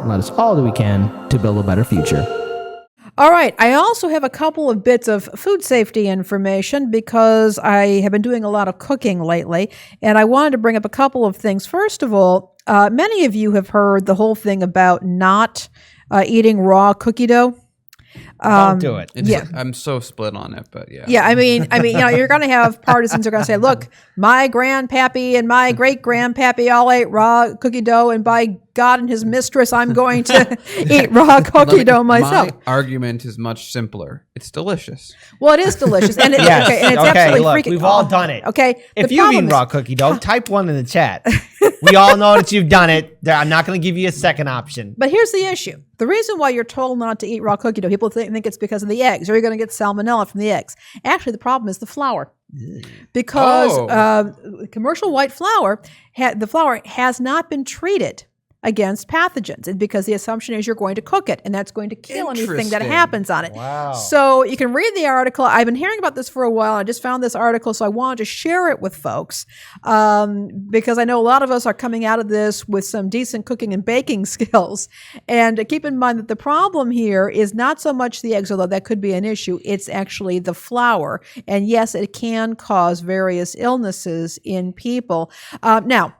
let us all do we can to build a better future. All right. I also have a couple of bits of food safety information because I have been doing a lot of cooking lately, and I wanted to bring up a couple of things. First of all, many of you have heard the whole thing about not eating raw cookie dough. Don't do it. I'm so split on it, but yeah. Yeah, I mean, you're going to have partisans who are going to say, "Look, my grandpappy and my great grandpappy all ate raw cookie dough, and by God and His mistress, I'm going to eat raw cookie dough myself." My argument is much simpler. It's delicious. Well, it is delicious, and it's Okay, absolutely look, freaking. we've all done it. Okay, If you've eaten raw cookie dough, type 1 in the chat. We all know that you've done it. I'm not going to give you a second option. But here's the issue. The reason why you're told not to eat raw cookie dough, people think it's because of the eggs, or you're going to get salmonella from the eggs. Actually, the problem is the flour. Because commercial white flour, the flour has not been treated against pathogens, and because the assumption is you're going to cook it, and that's going to kill anything that happens on it. Wow. So you can read the article. I've been hearing about this for a while. I just found this article, so I wanted to share it with folks because I know a lot of us are coming out of this with some decent cooking and baking skills. And keep in mind that the problem here is not so much the eggs, although that could be an issue. It's actually the flour. And yes, it can cause various illnesses in people. Now,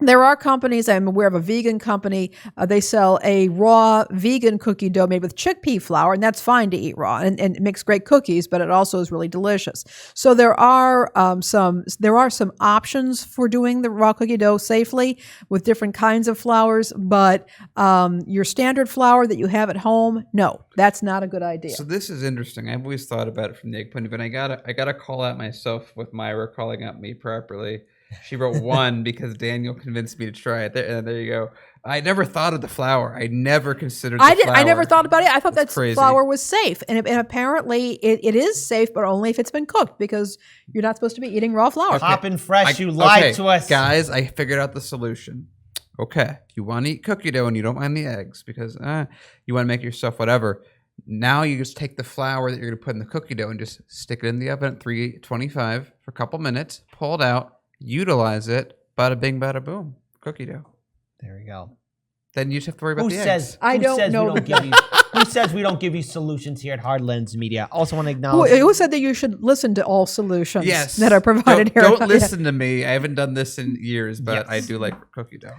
there are companies, I'm aware of a vegan company, they sell a raw vegan cookie dough made with chickpea flour, and that's fine to eat raw, and it makes great cookies, but it also is really delicious. So there are some options for doing the raw cookie dough safely with different kinds of flours, but your standard flour that you have at home, no, that's not a good idea. So this is interesting. I've always thought about it from the egg point of view, and I gotta call out myself with Myra calling out me properly. She wrote 1 because Daniel convinced me to try it. And there you go. I never thought of the flour. I never considered the flour. I never thought about it. I thought that crazy. Flour was safe. And apparently it is safe, but only if it's been cooked, because you're not supposed to be eating raw flour. Poppin' fresh, you lied to us. Guys, I figured out the solution. Okay, you want to eat cookie dough and you don't mind the eggs because you want to make yourself whatever. Now you just take the flour that you're going to put in the cookie dough and just stick it in the oven at 325 for a couple minutes, pull it out, utilize it, bada bing, bada boom, cookie dough. There we go. Then you just have to worry about the eggs. I don't know. Who says we don't give you solutions here at Hard Lens Media? Also want to acknowledge. Who said that you should listen to all solutions Yes. that are provided here? Don't listen to me. I haven't done this in years, but Yes. I do like cookie dough.